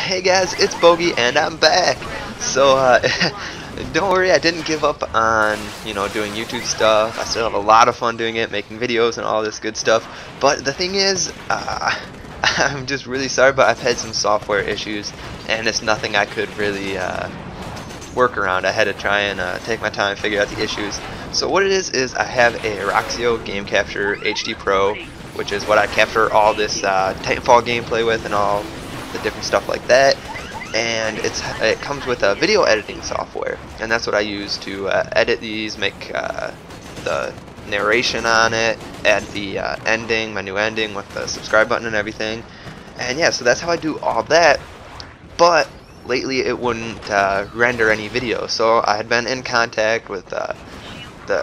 Hey guys, it's Bogey and I'm back. So don't worry, I didn't give up on, doing YouTube stuff. I still have a lot of fun doing it, making videos and all this good stuff. But the thing is, I'm just really sorry, but I've had some software issues and it's nothing I could really work around. I had to try and take my time, figure out the issues. So what it is I have a Roxio Game Capture HD Pro, which is what I capture all this Titanfall gameplay with and all the different stuff like that, and it comes with a video editing software, and that's what I use to edit these, make the narration on it, add the ending, my new ending with the subscribe button and everything. And yeah, so that's how I do all that. But lately it wouldn't render any video, so I had been in contact with the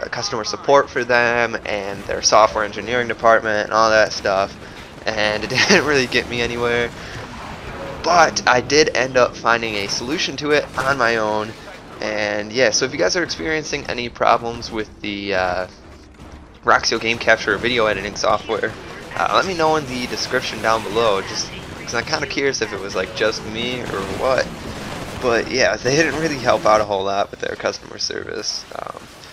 customer support for them and their software engineering department and all that stuff, and it didn't really get me anywhere. But I did end up finding a solution to it on my own. And yeah, so if you guys are experiencing any problems with the Roxio Game Capture video editing software, let me know in the description down below, just because I'm kind of curious if it was like just me or what. But yeah, they didn't really help out a whole lot with their customer service.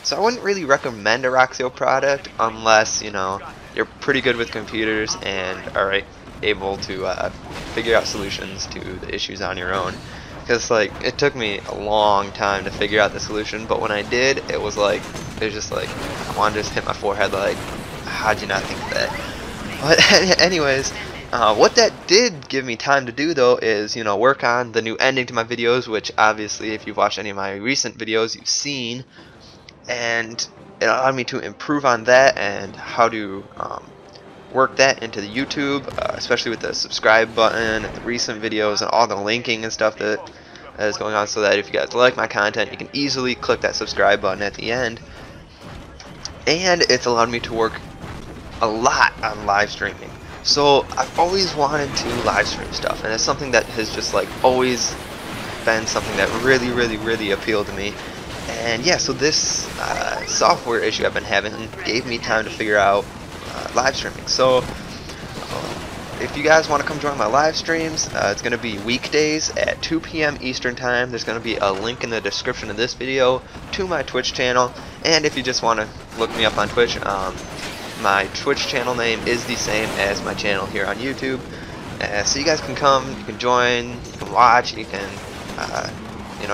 So I wouldn't really recommend a Roxio product unless, you're pretty good with computers and are able to figure out solutions to the issues on your own. Because it took me a long time to figure out the solution, but when I did, it was just like I wanted to just hit my forehead like, how'd you not think of that? But anyways, what that did give me time to do though is work on the new ending to my videos, which obviously if you've watched any of my recent videos you've seen, and it allowed me to improve on that and how to work that into the YouTube, especially with the subscribe button and the recent videos and all the linking and stuff that is going on, so that if you guys like my content you can easily click that subscribe button at the end. And it's allowed me to work a lot on live streaming. So I've always wanted to live stream stuff, and it's something that has just always been something that really appealed to me. And yeah, so this software issue I've been having gave me time to figure out live streaming. So if you guys want to come join my live streams, it's going to be weekdays at 2 p.m. Eastern time. There's going to be a link in the description of this video to my Twitch channel, and if you just want to look me up on Twitch, my Twitch channel name is the same as my channel here on YouTube. So you guys can come, you can join, you can watch, you can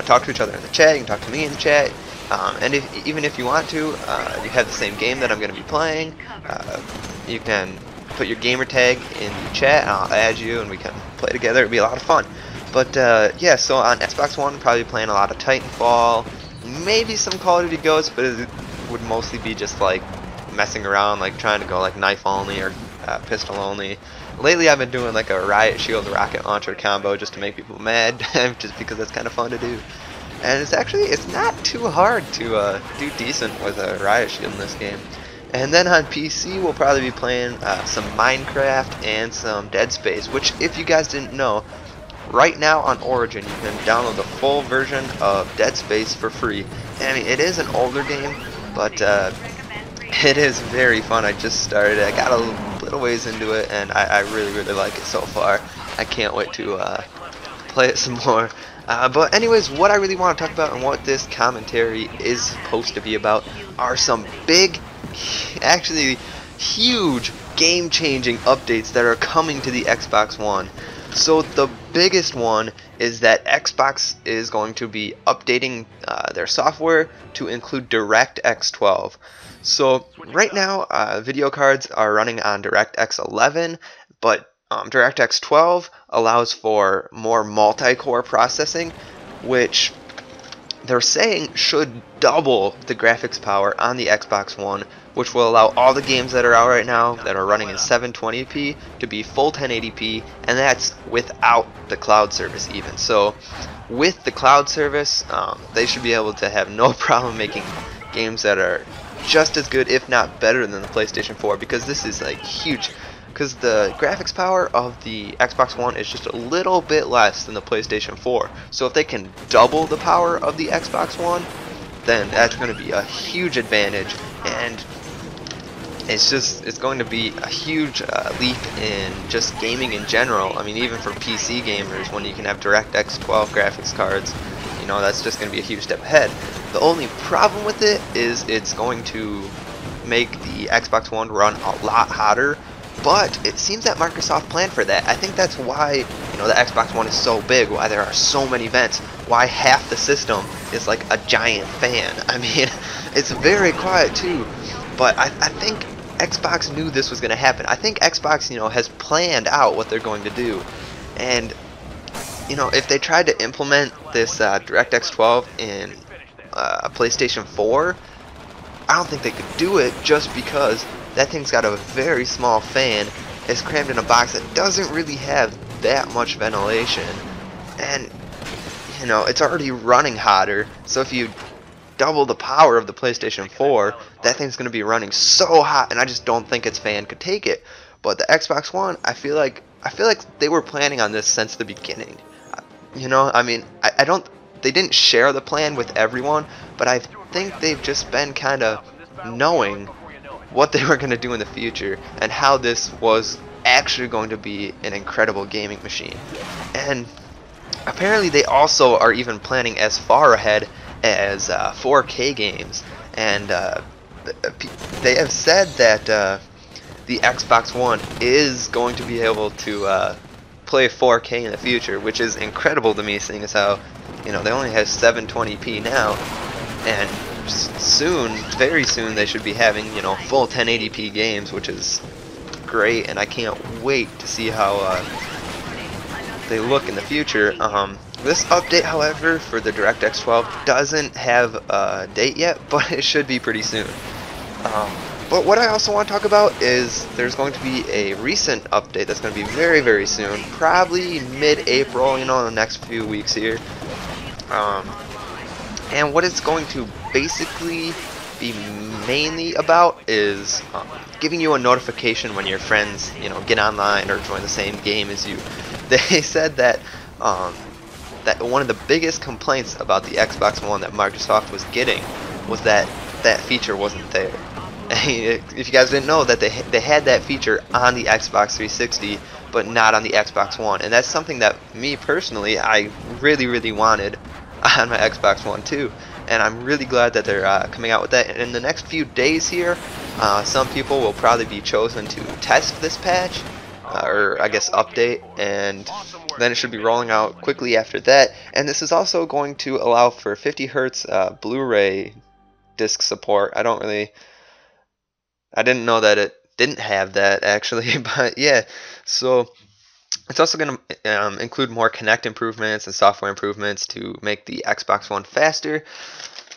talk to each other in the chat, you can talk to me in the chat. And even if you want to, you have the same game that I'm going to be playing, you can put your gamer tag in the chat and I'll add you and we can play together. It'll be a lot of fun. But yeah, so on Xbox One I'm probably playing a lot of Titanfall, maybe some Call of Duty Ghosts, but it would mostly be just messing around, trying to go knife only or pistol only. Lately I've been doing a riot shield rocket launcher combo just to make people mad, just because that's kind of fun to do. And it's not too hard to do decent with a riot shield in this game. And then on PC we'll probably be playing some Minecraft and some Dead Space, which, if you guys didn't know, right now on Origin you can download the full version of Dead Space for free. I mean, it is an older game, but it is very fun. I just started it. I got a little ways into it, and I really like it so far. I can't wait to play it some more. But anyways, what I really want to talk about and what this commentary is supposed to be about are some big, actually huge, game-changing updates that are coming to the Xbox One. So the biggest one is that Xbox is going to be updating their software to include DirectX 12. So right now video cards are running on DirectX 11, but DirectX 12 allows for more multi-core processing, which they're saying should double the graphics power on the Xbox One, which will allow all the games that are out right now that are running in 720p to be full 1080p, and that's without the cloud service even. So with the cloud service, they should be able to have no problem making games that are just as good, if not better, than the PlayStation 4, because this is huge. Because the graphics power of the Xbox One is just a little bit less than the PlayStation 4. So if they can double the power of the Xbox One, then that's going to be a huge advantage. And it's going to be a huge leap in just gaming in general. I mean, even for PC gamers, when you can have DirectX 12 graphics cards, you know, that's just going to be a huge step ahead. The only problem with it is it's going to make the Xbox One run a lot hotter, but it seems that Microsoft planned for that. I think that's why, you know, the Xbox One is so big, why there are so many vents, why half the system is like a giant fan. I mean, it's very quiet too, but I think Xbox knew this was going to happen. I think Xbox, you know, has planned out what they're going to do, and you know, if they tried to implement this DirectX 12 in a PlayStation 4, I don't think they could do it, just because that thing's got a very small fan. It's crammed in a box that doesn't really have that much ventilation, and you know, it's already running hotter. So if you double the power of the PlayStation 4, that thing's going to be running so hot, and I just don't think its fan could take it. But the Xbox One, I feel like they were planning on this since the beginning. You know, I mean, I don't, they didn't share the plan with everyone, but I think they've just been kind of knowing what they were going to do in the future and how this was actually going to be an incredible gaming machine. And apparently they also are even planning as far ahead as 4K games, and they have said that the Xbox One is going to be able to play 4K in the future, which is incredible to me, seeing as how, you know, they only have 720p now, and soon, very soon, they should be having, you know, full 1080p games, which is great, and I can't wait to see how they look in the future. This update, however, for the DirectX 12 doesn't have a date yet, but it should be pretty soon. But what I also want to talk about is there's going to be a recent update that's going to be very, very soon, probably mid-April, you know, in the next few weeks here. And what it's going to basically be mainly about is giving you a notification when your friends, you know, get online or join the same game as you. They said that that one of the biggest complaints about the Xbox One that Microsoft was getting was that that feature wasn't there. If you guys didn't know, that they had that feature on the Xbox 360 but not on the Xbox One, and that's something that me personally, I really wanted on my Xbox One too, and I'm really glad that they're coming out with that. And in the next few days here, some people will probably be chosen to test this patch, or I guess update, and then it should be rolling out quickly after that. And this is also going to allow for 50 Hertz Blu-ray disc support. I didn't know that it didn't have that actually, but yeah. So it's also going to include more Kinect improvements and software improvements to make the Xbox One faster.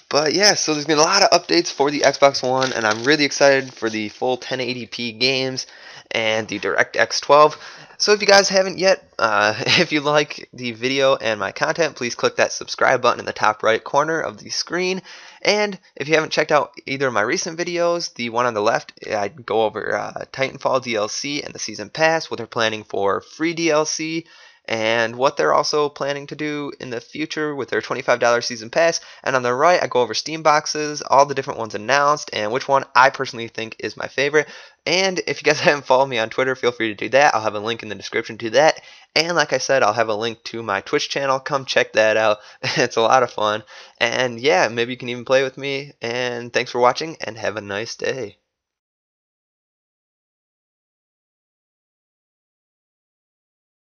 But yeah, so there's been a lot of updates for the Xbox One, and I'm really excited for the full 1080p games and the DirectX 12. So if you guys haven't yet, if you like the video and my content, please click that subscribe button in the top right corner of the screen. And if you haven't checked out either of my recent videos, the one on the left, I go over Titanfall DLC and the Season Pass, what they're planning for free DLC, and what they're also planning to do in the future with their $25 Season Pass. And on the right, I go over Steam boxes, all the different ones announced, and which one I personally think is my favorite. And if you guys haven't followed me on Twitter, feel free to do that. I'll have a link in the description to that. And like I said, I'll have a link to my Twitch channel. Come check that out. It's a lot of fun. And yeah, maybe you can even play with me. And thanks for watching, and have a nice day.